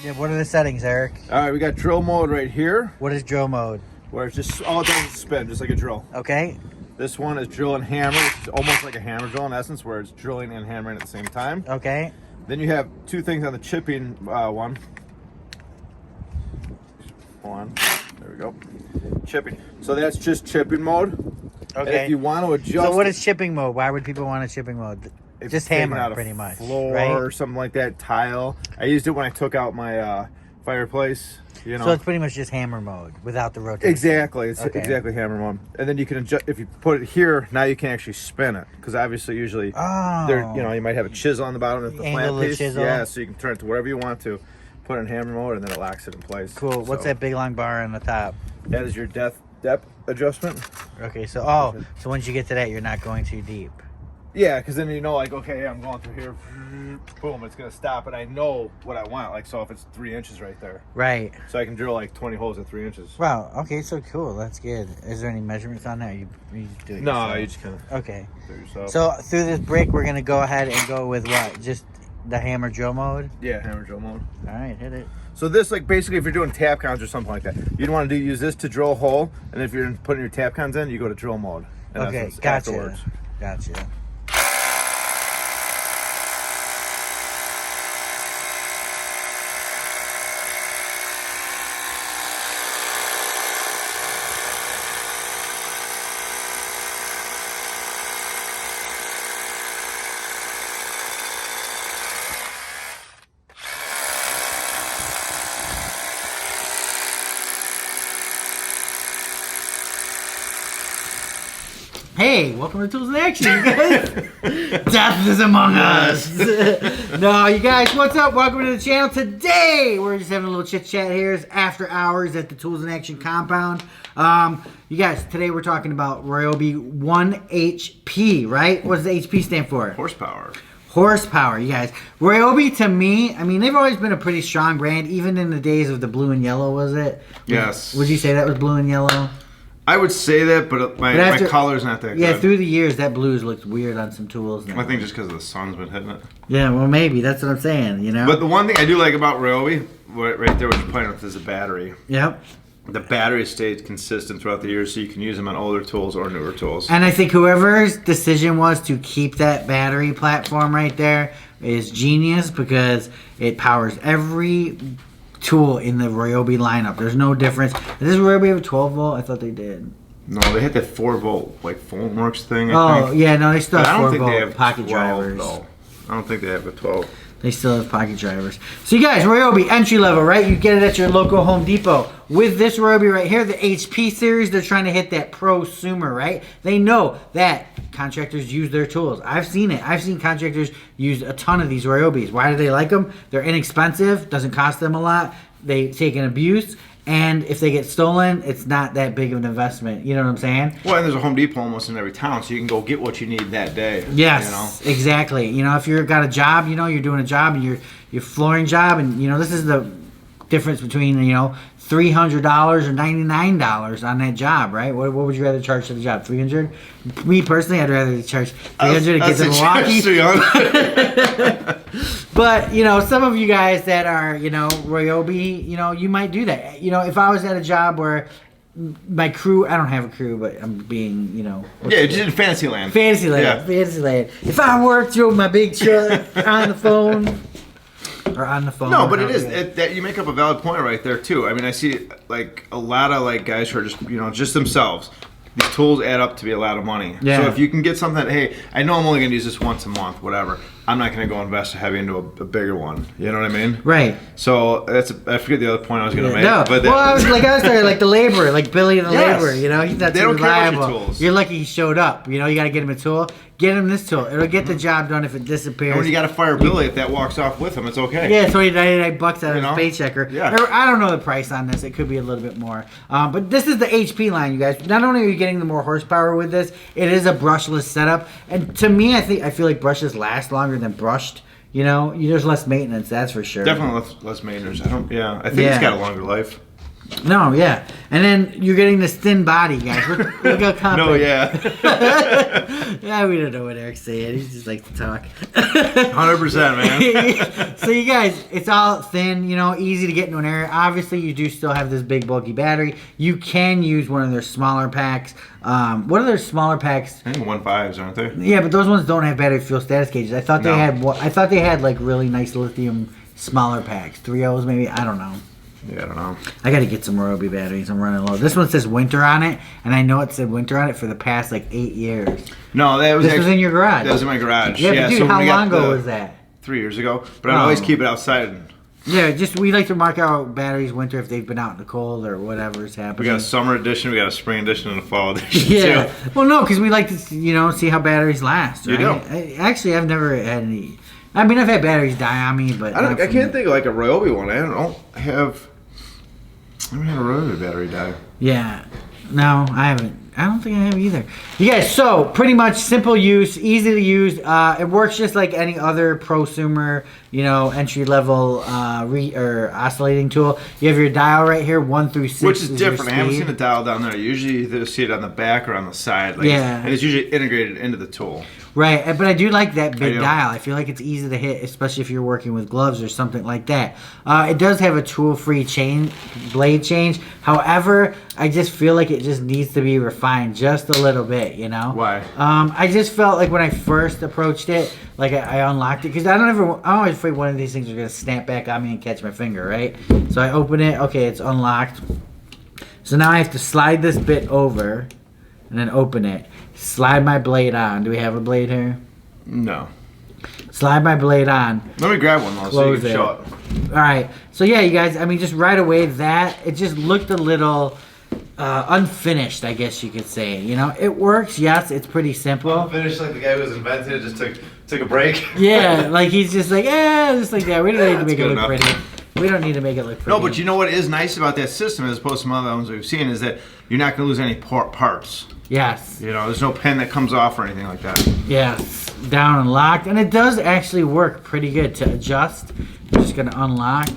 Yeah, what are the settings, Eric? All right, we got drill mode right here, What is drill mode? where it's just all it does is spin, just like a drill. Okay. This one is drill and hammer, which is almost like a hammer drill in essence, where it's drilling and hammering at the same time. Okay. Then you have two things on the chipping one. There we go. Chipping. So that's just chipping mode. Okay. And if you want to adjust. So what is chipping mode? Why would people want a chipping mode? If Just taking hammer, out a pretty much, floor right? or something like that, tile. I used it when I took out my fireplace. You know. So it's pretty much just hammer mode without the rotation. Exactly, it's Okay. exactly hammer mode. And then you can adjust if you put it here. Now you can actually spin it because obviously usually there, you know, you might have a chisel on the bottom of the Angle flat the piece. chisel. Yeah, so you can turn it to whatever you want to. Put it in hammer mode and then it locks it in place. Cool. What's So that big long bar on the top? That is your depth adjustment. Okay, so so once you get to that, you're not going too deep. Yeah, because then you know, like, okay, I'm going through here, boom, it's gonna stop, and I know what I want. Like, so if it's 3 inches right there, Right. so I can drill like 20 holes at 3 inches. Wow. Okay, so cool. That's good. Is there any measurements on that? You do it No, yourself? you just kind of Okay. do it yourself. So through this break, we're gonna go ahead and go with what? Just the hammer drill mode. yeah, hammer drill mode. All right, hit it. So this, like, basically, if you're doing tap cons or something like that, you'd want to use this to drill a hole, and if you're putting your tap cons in, you go to drill mode. in Okay, essence, gotcha. afterwards. Gotcha. Hey, welcome to Tools in Action, you guys. Death is among us. No, you guys, what's up? Welcome to the channel. Today, we're just having a little chit chat here. It's after hours at the Tools in Action compound. You guys, today we're talking about RYOBI 1HP, right? What does the HP stand for? Horsepower. Horsepower, you guys. RYOBI, to me, I mean, they've always been a pretty strong brand, even in the days of the blue and yellow, was it? Yes. Would you say that was blue and yellow? I would say that, but my color's not that good. Yeah, through the years, that blue's looked weird on some tools now. I think just because the sun's been hitting it. Yeah, well, maybe. That's what I'm saying, you know? But the one thing I do like about RYOBI, right there what you're playing with, is the battery. Yep. The battery stays consistent throughout the years, so you can use them on older tools or newer tools. And I think whoever's decision was to keep that battery platform right there is genius because it powers every tool in the RYOBI lineup. There's no difference. Does RYOBI have a 12 volt? I thought they did. No, they hit that 4 volt like PhoneWorks thing. I think. Yeah, no, they still But I have don't 4 think they volt have pocket 12, drivers. though. I don't think they have a 12. They still have pocket drivers. So you guys, RYOBI entry level, right? You get it at your local Home Depot. With this RYOBI right here, the HP series, they're trying to hit that prosumer, right? They know that contractors use their tools. I've seen it. I've seen contractors use a ton of these RYOBIs. Why do they like them? They're inexpensive, doesn't cost them a lot. They take an abuse, and if they get stolen, it's not that big of an investment. You know what I'm saying? Well, and there's a Home Depot almost in every town, so you can go get what you need that day. Yes, you know? exactly. You know, if you've got a job, you know, you're doing a job, and your flooring job, and, you know, this is the difference between, you know, $300 or $99 on that job, right? What would you rather charge for the job? $300? Me personally, I'd rather charge $300 to get to Milwaukee. But, you know, some of you guys that are, you know, RYOBI, you know, you might do that. You know, if I was at a job where my crew, I don't have a crew, but I'm being, you know. Yeah, just in Fantasyland. Fantasyland, Yeah. Fantasyland. If I worked with my big truck on the phone. Or on the phone. No, but it is that you make up a valid point right there too. I mean, I see like a lot of like guys who are just, you know, just themselves. These tools add up to be a lot of money. Yeah. So if you can get something that, hey, I know I'm only going to use this once a month, whatever. I'm not going to go invest heavy into a bigger one. You know what I mean? Right. So I forget the other point I was going to make. No. But Well, I was talking like the laborer, like Billy the Yes. laborer. You know, he's not They too don't care about your reliable. tools. You're lucky he showed up. You know, you got to get him a tool. Get him this tool. It'll get the job done if it disappears. And when you got to fire Billy, if that walks off with him, it's okay. Yeah, $99 out of You know? his paychecker. Yeah. I don't know the price on this. It could be a little bit more. But this is the HP line, you guys. Not only are you getting the more horsepower with this, it is a brushless setup. And to me, I feel like brushless last longer than brushed. You know, there's less maintenance, that's for sure. Definitely less maintenance. I think it's got a longer life. No, yeah. And then you're getting this thin body, guys. Look how compact. No, yeah. Yeah, we don't know what Eric's saying. He just likes to talk. 100%, man. So you guys, it's all thin, you know, easy to get into an area. Obviously, you do still have this big bulky battery. You can use one of their smaller packs. What are their smaller packs? I think 1.5s, aren't they? Yeah, but those ones don't have battery fuel status gauges. I thought they had. I thought they had like really nice lithium smaller packs, 3.0s maybe. I don't know. Yeah, I don't know. I got to get some RYOBI batteries. I'm running low. This one says winter on it, and I know it said winter on it for the past like 8 years. No, that was This was in your garage. That was in my garage. Yeah, but dude, so how when we got long ago was that? 3 years ago. But I always keep it outside. Yeah, just we like to mark out batteries winter if they've been out in the cold or whatever's happening. We got a summer edition, we got a spring edition, and a fall edition. Yeah. Too. Well, no, because we like to, you know, see how batteries last. Right? You do. Actually, I've never had any. I mean, I've had batteries die on me, but I can't think of like a RYOBI one. I haven't had a RYOBI battery die. Yeah. No, I haven't. I don't think I have either. You guys, so pretty much simple use, easy to use. It works just like any other prosumer, you know, entry level or oscillating tool. You have your dial right here, 1 through 6. Which is different. I haven't speed. seen a dial down there. Usually you either see it on the back or on the side. Like, Yeah. and it's usually integrated into the tool. Right, but I do like that big do. dial. I feel like it's easy to hit, especially if you're working with gloves or something like that. It does have a tool-free blade change. However, I just feel like it just needs to be refined just a little bit, you know? Why? I just felt like when I first approached it, like I unlocked it, because I'm always afraid one of these things are going to snap back on me and catch my finger, right? So I open it, okay, it's unlocked. So now I have to slide this bit over and then open it. Slide my blade on. Do we have a blade here? No. Slide my blade on. Let me grab one though, so you can show it. All right. So yeah, you guys. I mean, just right away it just looked a little unfinished, I guess you could say. You know, it works. Yes, it's pretty simple. Finished like the guy who was invented it, just took a break. Yeah, like he's just like, just like that. We don't need to make it look enough. pretty. We don't need to make it look pretty. No, but you know what is nice about that system, as opposed to some other ones we've seen, is that you're not going to lose any parts. Yes. You know, there's no pin that comes off or anything like that. Yes. Down and locked, and it does actually work pretty good to adjust. I'm just gonna unlock.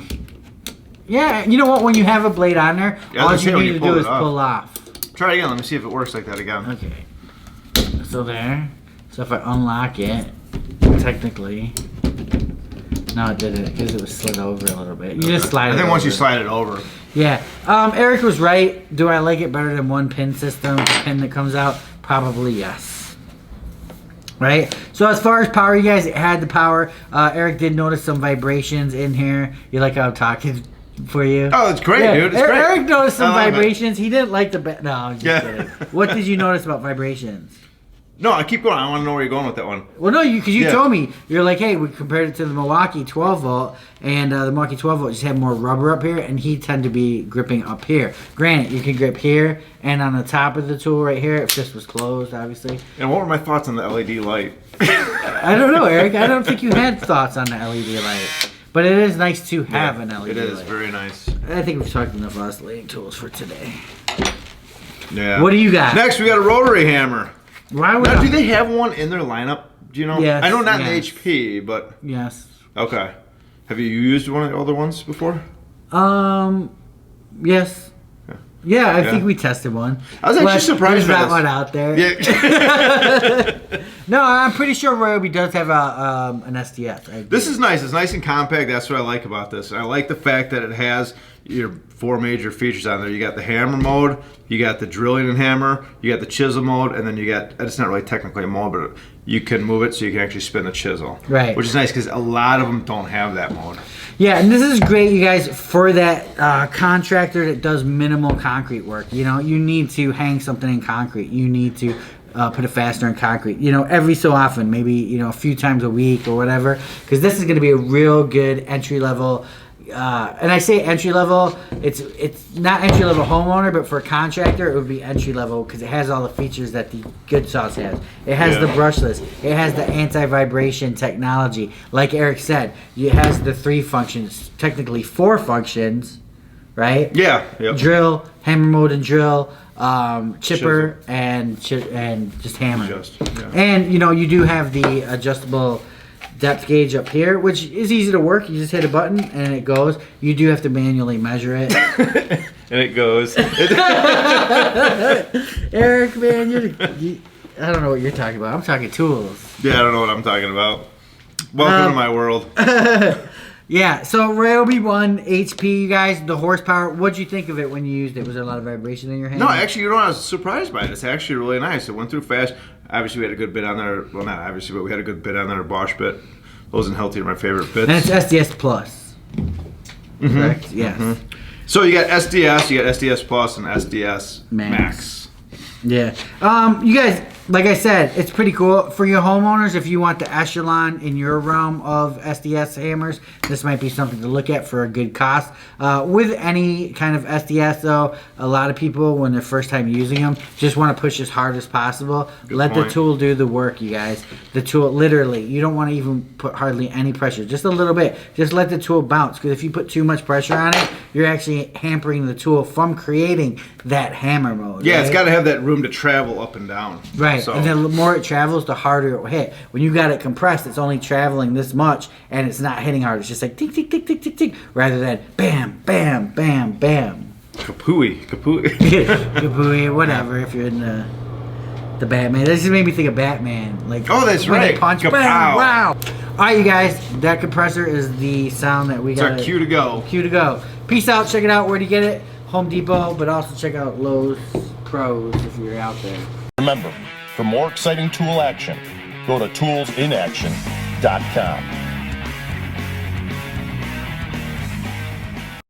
Yeah, you know what? When you have a blade on there, all you need to do is pull off. Try it again. Let me see if it works like that again. Okay. So there. So if I unlock it, technically, no, it didn't because it was slid over a little bit. You just slide it. I think once you over. slide it over. Yeah. Eric was right. Do I like it better than one pin system? The pin that comes out? Probably yes. Right? So as far as power, you guys, it had the power. Eric did notice some vibrations in here. You like how I'm talking for you? Oh, it's great, dude. It's great. Eric noticed some I love vibrations. He didn't like the... No, I'm just Yeah. kidding. What did you notice about vibrations? No, I keep going. I want to know where you're going with that one. Well, no, because you Yeah. told me. You're like, hey, we compared it to the Milwaukee 12 volt, and the Milwaukee 12 volt just had more rubber up here, and he tend to be gripping up here. Granted, you can grip here, and on the top of the tool right here, if this was closed, obviously. And what were my thoughts on the LED light? I don't know, Eric. I don't think you had thoughts on the LED light. But it is nice to have an LED light. It is very nice. I think we've talked enough oscillating tools for today. Yeah. What do you got? Next, we got a rotary hammer. Why would Now, do they have one in their lineup? Do you know? Yes, I know not in yes. the HP, but Yes. okay. Have you used one of the other ones before? Yes. Yeah, I think we tested one. I was actually surprised There's by that this. one out there. Yeah. No, I'm pretty sure RYOBI does have an SDS. This is nice. It's nice and compact. That's what I like about this. I like the fact that it has your 4 major features on there. You got the hammer mode, you got the drilling and hammer, you got the chisel mode, and then you got, it's not really technically a mode, but you can move it so you can actually spin the chisel. Right. Which is nice because a lot of them don't have that mode. Yeah, and this is great, you guys, for that contractor that does minimal concrete work. You know, you need to hang something in concrete. You need to put a fastener in concrete. You know, every so often, maybe, you know, a few times a week or whatever, because this is going to be a real good entry-level. And I say entry level, it's not entry level homeowner, but for a contractor it would be entry level because it has all the features that the Good Sauce has. It has the brushless, it has the anti-vibration technology. Like Eric said, it has the 3 functions, technically 4 functions, right? Yeah. Yep. Drill, hammer mode and drill, chipper, and just hammer. And you know, you do have the adjustable depth gauge up here, which is easy to work. You just hit a button and it goes. You do have to manually measure it. and it goes. Eric, man, I don't know what you're talking about. I'm talking tools. Yeah, I don't know what I'm talking about. Welcome to my world. Yeah, so RYOBI 1 HP, you guys, the horsepower, what'd you think of it when you used it? Was there a lot of vibration in your hand? No, actually, you know what? I was surprised by it. It's actually really nice. It went through fast. Obviously, we had a good bit on there. Well, not obviously, but we had a good bit on there, Bosch bit. Those and Healthy are my favorite bits. And it's SDS Plus. Correct? Yes. So you got SDS, you got SDS Plus, and SDS Max. Yeah. You guys, like I said, it's pretty cool. For your homeowners, if you want the echelon in your realm of SDS hammers, this might be something to look at for a good cost. With any kind of SDS, though, a lot of people, when they're first time using them, just want to push as hard as possible. Let the tool do the work, you guys. The tool, literally, you don't want to even put hardly any pressure. Just a little bit. Just let the tool bounce, because if you put too much pressure on it, you're actually hampering the tool from creating that hammer mode. Yeah, right? it's got to have that room to travel up and down. Right, So. and then the more it travels, the harder it will hit. When you got it compressed, it's only traveling this much, and it's not hitting hard. It's just like tick, tick, tick, tick, tick, tick, rather than bam, bam, bam, bam. Kapooey. Kapooey, whatever. If you're in the Batman, this just made me think of Batman. Like, oh, that's when right. they punch, bam, wow. All right, you guys, that compressor is the sound that we got. It's our cue to go. Cue to go. Peace out. Check it out. Where do you get it? Home Depot, but also check out Lowe's Pros if you're out there. Remember, for more exciting tool action, go to toolsinaction.com.